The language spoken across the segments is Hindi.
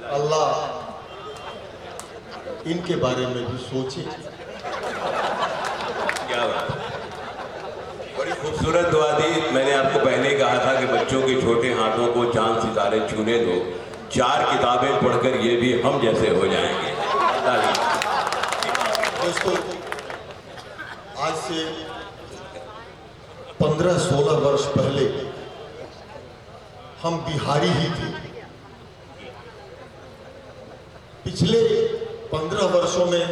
अल्लाह इनके बारे में भी सोचे। क्या बात, बड़ी खूबसूरत दुआ दी। मैंने आपको पहले कहा था कि बच्चों के छोटे हाथों को चांद सितारे छूने दो, 4 किताबें पढ़कर ये भी हम जैसे हो जाएंगे। दोस्तों, आज से 15-16 वर्ष पहले हम बिहारी ही थे। पिछले 15 वर्षों में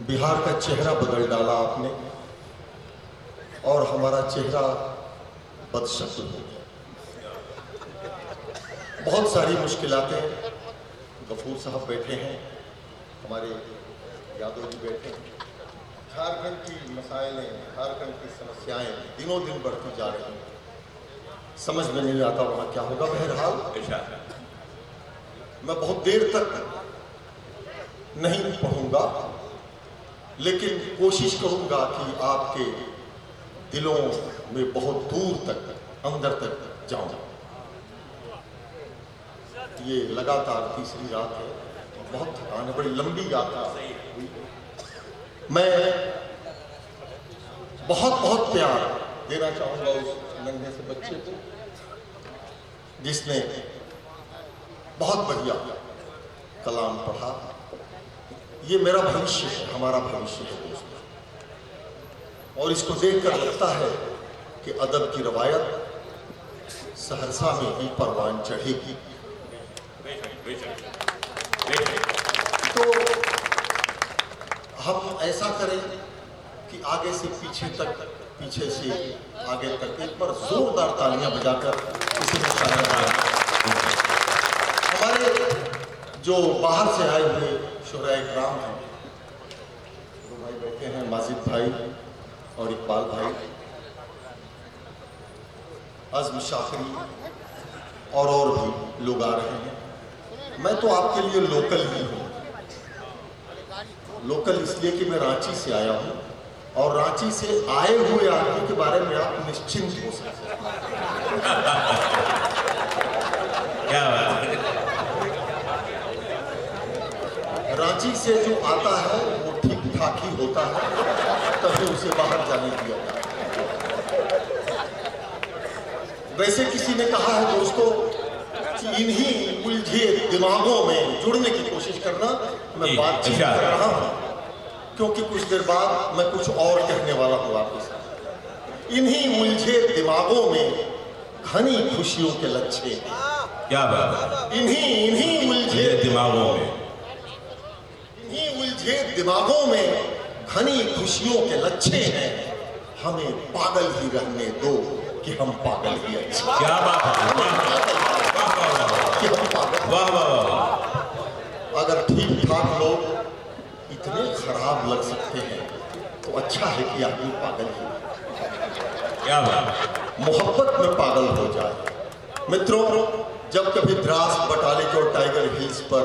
बिहार का चेहरा बदल डाला आपने और हमारा चेहरा बदशक्ल हो गया। बहुत सारी मुश्किलातें, गफूर साहब बैठे हैं, हमारे यादव जी बैठे हैं, झारखंड की मसाइलें, झारखंड की समस्याएं दिनों दिन बढ़ती जा रही हैं। समझ में नहीं आता वहाँ क्या होगा। बहरहाल मैं बहुत देर तक नहीं पढ़ूंगा, लेकिन कोशिश करूंगा कि आपके दिलों में बहुत दूर तक, अंदर तक जाऊं। ये लगातार तीसरी रात है, बहुत थकान है, बड़ी लंबी यात्रा हुई। मैं बहुत बहुत प्यार देना चाहूंगा उस नन्हे से बच्चे को जिसने बहुत बढ़िया कलाम पढ़ा। ये मेरा भविष्य है, हमारा भविष्य है दोस्तों। और इसको देखकर लगता है कि अदब की रवायत सहरसा में ही परवान चढ़ेगी। तो हम ऐसा करें कि आगे से पीछे तक, पीछे से आगे तक एक बार जोरदार तालियां बजाकर किसी को शामिल करें। हमारे जो बाहर से आए हुए शुहराए इकराम हैं, दो भाई बैठे हैं, माजिद भाई और इकबाल भाई, अज़्म शाफरी और भी लोग आ रहे हैं। मैं तो आपके लिए लोकल ही हूँ। लोकल इसलिए कि मैं रांची से आया हूँ और रांची से आए हुए आदमी के बारे में आप निश्चिंत हो सकते हैं। क्या बात है। रांची से जो आता है वो ठीक ठाक ही होता है, तभी उसे बाहर जाने दिया जाता है। वैसे किसी ने कहा है दोस्तों कि इन्हीं उलझे दिमागों में जुड़ने की कोशिश करना। मैं बातचीत कर रहा हूँ क्योंकि कुछ देर बाद मैं कुछ और कहने वाला हूँ आपके साथ। इन्हीं उलझे दिमागों में घनी खुशियों के लच्छे। क्या बात है। इन्हीं उलझे दिमागों में, इन्हीं उलझे दिमागों में घनी खुशियों के लच्छे हैं। हमें पागल ही रहने दो कि हम पागल ही अच्छे। क्या बात है। कि हम पागल। वाह वाह वाह। अगर ठीक ठाक लोग इतने खराब लग सकते हैं तो अच्छा है कि आदमी पागल ही। क्या बात। मोहब्बत में पागल हो जाए। मित्रों, जब कभी द्रास, बटालिक और टाइगर हिल्स पर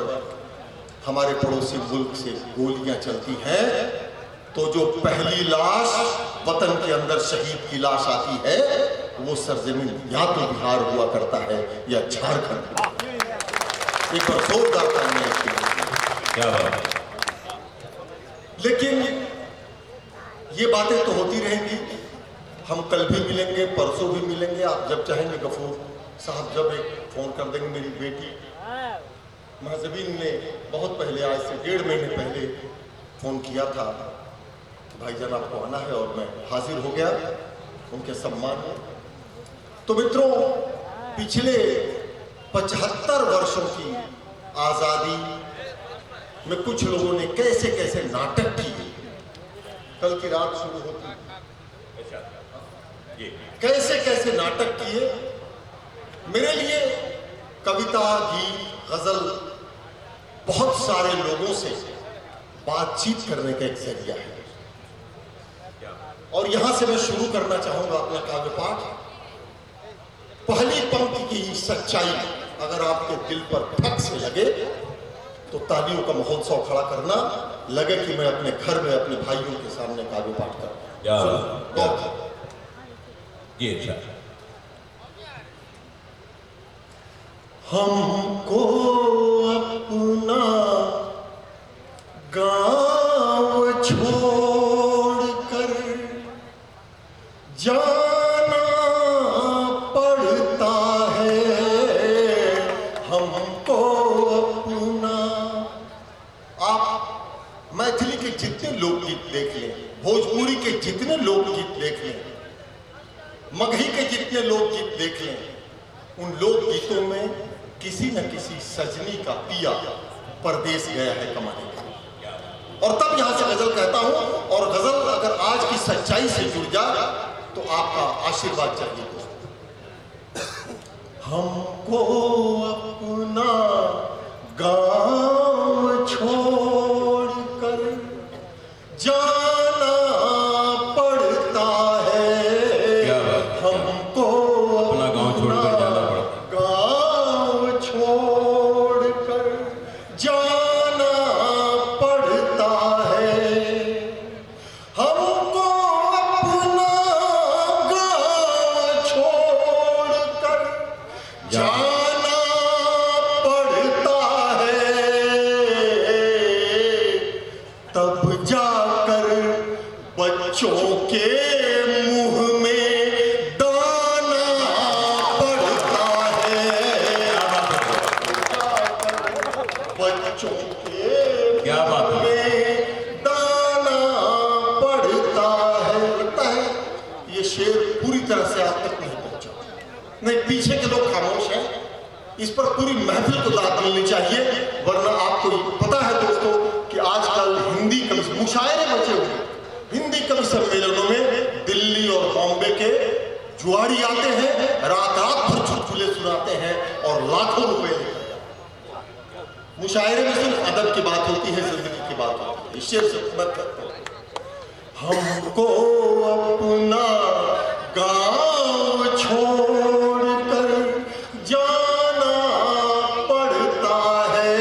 हमारे पड़ोसी मुल्क से गोलियां चलती हैं तो जो पहली लाश वतन के अंदर शहीद की लाश आती है वो सरजमीन या तो बिहार हुआ करता है या झारखंड। एक बार जोरदार तालियां इसके लिए। क्या बात। लेकिन ये बातें तो होती रहेंगी। हम कल भी मिलेंगे, परसों भी मिलेंगे, आप जब चाहेंगे। गफूर साहब जब एक फोन कर देंगे। मेरी बेटी महजबीन ने बहुत पहले, आज से 1.5 महीने पहले फोन किया था, भाईजान आपको आना है, और मैं हाजिर हो गया उनके सम्मान में। तो मित्रों, पिछले 75 वर्षों की आज़ादी में कुछ लोगों ने कैसे कैसे नाटक किए। कल की रात शुरू होती, कैसे कैसे नाटक किए। मेरे लिए कविता, गीत, गजल बहुत सारे लोगों से बातचीत करने का एक जरिया है। और यहां से मैं शुरू करना चाहूंगा अपना काव्य पाठ। पहली पंक्ति की सच्चाई अगर आपके दिल पर ठक से लगे तो तालियों का महोत्सव खड़ा करना, लगे कि मैं अपने घर में अपने भाइयों के सामने काव्य पाठ कर रहा हूं। हमको अपना गांव छोड़कर जाना पड़ता है, हमको अपना। आप मैथिली के जितने लोकगीत देख लें, भोजपुरी के जितने लोकगीत देख लें, मगही के जितने लोकगीत देख लें, उन लोकगीतों में किसी न किसी सजनी का पिया परदेश गया है कमाने के लिए। और तब यहां से गजल कहता हूं, और गजल अगर आज की सच्चाई से जुड़ जाए तो आपका आशीर्वाद चाहिए दोस्तों। हमको अपना गांव छोड़कर जाना पड़ता है, हमको अपना गांव छोड़कर जाना पड़ता, गांव छोड़कर जाना पड़ता है, हमको अपना गांव छोड़कर जाना पड़ता है, तब जाकर बच्चों के मुंह में दाना पड़ता है, बच्चों के क्या बात है? में दाना पड़ता है। लगता है ये शेर पूरी तरह से आप तक नहीं पहुंचा, नहीं, पीछे के लोग खामोश हैं, इस पर पूरी महफिल को दाद मिलनी चाहिए। वरना आपको पता है दोस्तों कि आजकल हिंदी कवि मुशायरे बचे हुए, हिंदी कवि सम्मेलनों में दिल्ली और बॉम्बे के जुआड़ी आते हैं, रात रात भर चुटकुले सुनाते हैं और लाखों रुपए लेकर जाते हैं। मुशायरे में सिर्फ अदब की बात होती है, जिंदगी की बात होती है। इस शेर से मत करते हमको अपना गांव छोड़कर जाना पड़ता है,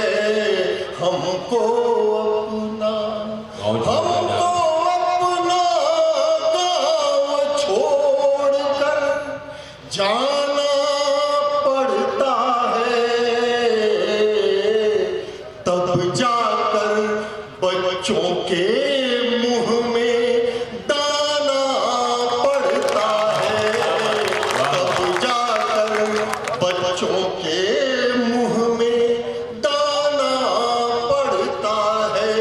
हमको अपना, हमको अपना गांव छोड़कर जाना पड़ता है, तब जाकर बच्चों के मुंह में दाना पड़ता है, तब जाकर बच्चों के मुंह में दाना पड़ता है।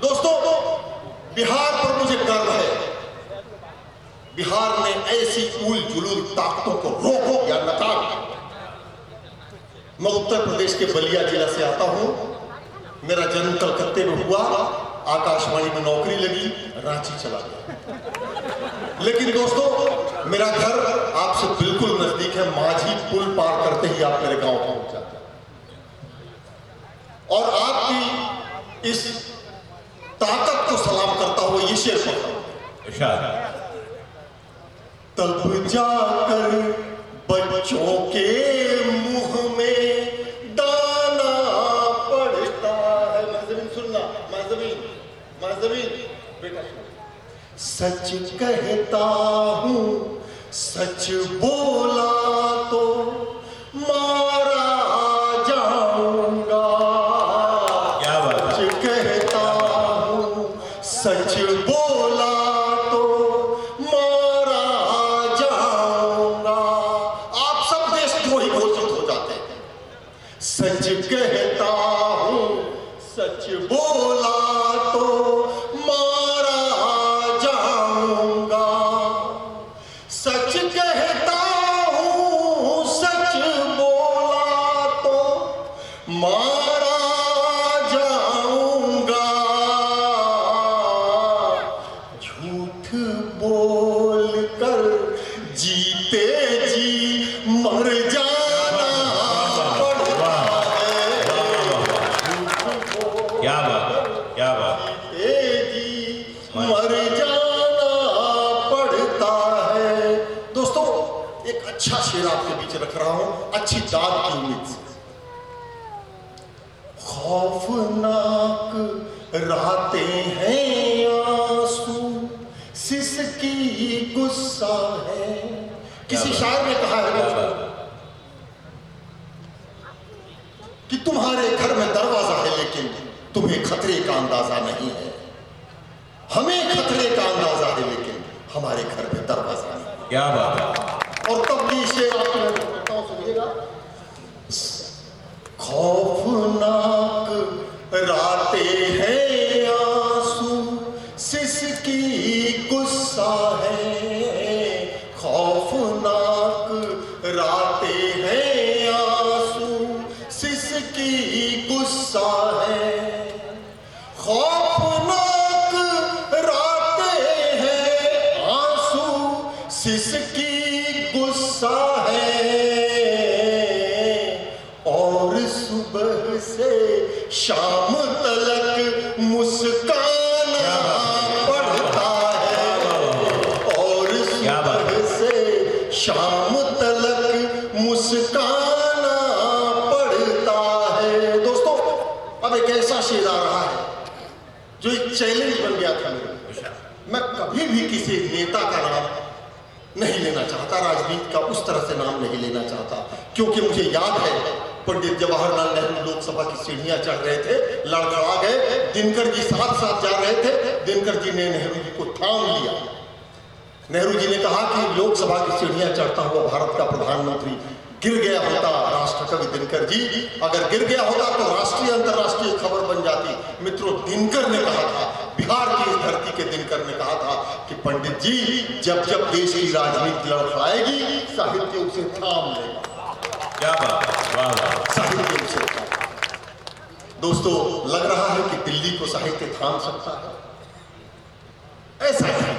दोस्तों, बिहार पर मुझे गर्व है। बिहार ने ऐसी उल जुलूल ताकतों को रोको या नकार। मैं उत्तर प्रदेश के बलिया जिला से आता हूं। मेरा जन्म कलकत्ते में हुआ, आकाशवाणी में नौकरी लगी, रांची चला गया। लेकिन दोस्तों, मेरा घर आपसे बिल्कुल नजदीक है, माझी पुल पार करते ही आप मेरे गांव पहुंच जाते हैं। और आपकी इस ताकत को सलाम करता हुआ ये शेर पढ़ता हूं। तब जाकर बच्चों के मुंह में दाना पड़ता है। माजमीन सुनना, माजमीन बेटा सुन। सच कहता हूँ, सच बोला तो मारा जाऊंगा। क्या बात? सच कहता हूँ, सच बोला तो मारा जाऊंगा। आप सब देशद्रोही घोषित हो जाते हैं। सच कहता हूँ, सच बोला तो मारा जाऊंगा। सच कहता हूँ, सच बोला तो मारा जाऊंगा। झूठ बोल कर जीते जी मर जाना पड़ता है। क्या बात, क्या बात। जी मर जाना पड़ता है। दोस्तों, एक अच्छा शेर आपके बीच रख रहा हूं, अच्छी दाद की उम्मीद से। खौफनाक रातें हैं आंसू सिसकी गुस्सा है। किसी शायर ने कहा है, कि तुम्हारे घर में दरवाजा है लेकिन तुम्हें खतरे का अंदाजा नहीं है। हमें खतरे का अंदाजा है लेकिन हमारे घर में दरवाजा नहीं। क्या बात है। और तब भी शेर आपको मैं कहता हूं, सुनिएगा। खौफनाक रातें हैं आंसू सिसकी गुस्सा है। खौफनाक रातें हैं आंसू सिसकी गुस्सा है। खौफनाक रातें हैं आंसू सिसकी गुस्सा है। और सुबह से शाम तलक मुस्काना पड़ता है। और सुबह से शाम तलक मुस्काना पड़ता है। दोस्तों, अब एक ऐसा शेर आ रहा है जो एक चैलेंज बन गया था मेरे लिए। मैं कभी भी किसी नेता का नाम नहीं लेना चाहता, राजनीति का उस तरह से नाम नहीं लेना चाहता, क्योंकि मुझे याद है पंडित जवाहरलाल नेहरू लोकसभा की सीढ़ियां चढ़ रहे थे, लड़खड़ा गए, दिनकर जी साथ साथ जा रहे थे। दिनकर जी ने नेहरू जी को थाम लिया। नेहरू जी ने कहा कि लोकसभा की सीढ़ियां चढ़ता हुआ भारत का प्रधानमंत्री गिर गया होता, राष्ट्रकवि दिनकर जी अगर गिर गया होता तो राष्ट्रीय अंतर्राष्ट्रीय खबर बन जाती। मित्रों, दिनकर ने कहा था, बिहार की इस धरती के दिनकर ने कहा था कि पंडित जी, जब जब देश की राजनीति लड़खड़ाएगी साहित्य उसे थाम लेगा। क्या बात है, वाह वाह। साहित्य उसे थाम। दोस्तों, लग रहा है कि दिल्ली को साहित्य थाम सकता है, ऐसा है।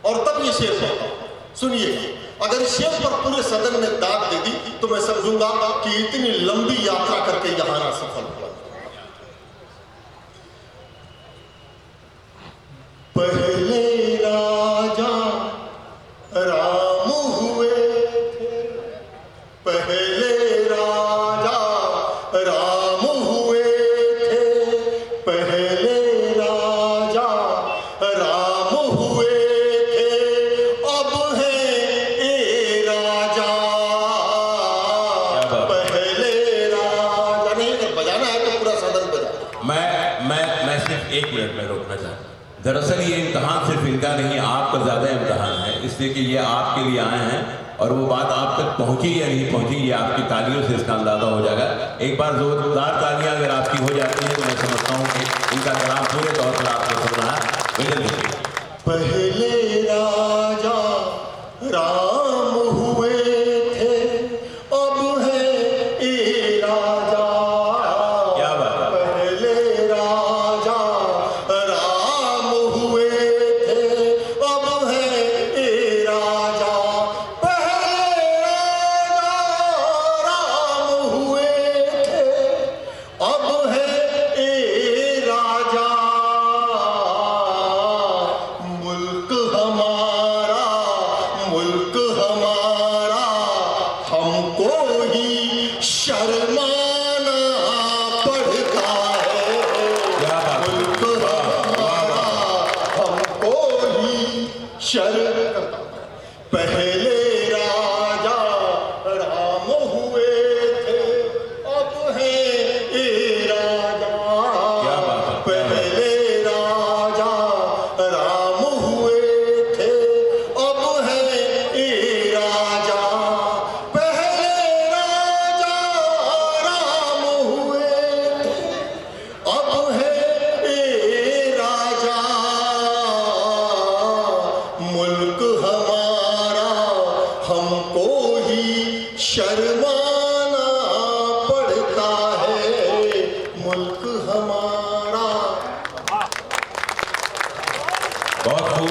और तब ये शेर पढ़ता हूं, सुनिए। अगर इस शेर पर पूरे सदन ने दाद दे दी तो मैं समझूंगा कि इतनी लंबी यात्रा करके यहां आना सफल हुआ। पहले राजा राम हुए थे, पहले राजा राम हुए थे, पहले राजा राम हुए थे, अब है ए राजा। पहले राजा नहीं, अगर बजाना है तो पूरा सदन बजा। मैं सिर्फ 1 मिनट में रोकना चाहता हूं। दरअसल ये इम्तहान सिर्फ इनका नहीं, आपका ज़्यादा इम्तहान है, इसलिए कि ये आपके लिए आए हैं और वो बात आप तक पहुंची या नहीं पहुंची ये आपकी तालियों से इसका अंदाजा हो जाएगा। एक बार जोरदार तालियां अगर आपकी हो जाती हैं तो मैं समझता हूं कि इनका कलाम पूरे तौर पर आपको सुनना है। पहले राजा राम हुए थे, अब है ए राजा। क्या बात है। पहले राजा राम हुए थे, अब है ए राजा। पहले राजा राम हुए थे, अब है ए राजा। मुल्क हमारा, मुल्क हमारा, हमको ही शर्माना पड़ता है। क्या बात है। मुल्क हमारा, हमको ही शर्म। पहले राजा राम हुए थे, अब है ए राजा। क्या बात है। पहले राजा राम हुए थे, अब है ए राजा। पहले राजा राम हुए थे, अब है ए राजा। मुल्क हमारा, हमको ही शर्माना पड़ता है। मुल्क हमारा।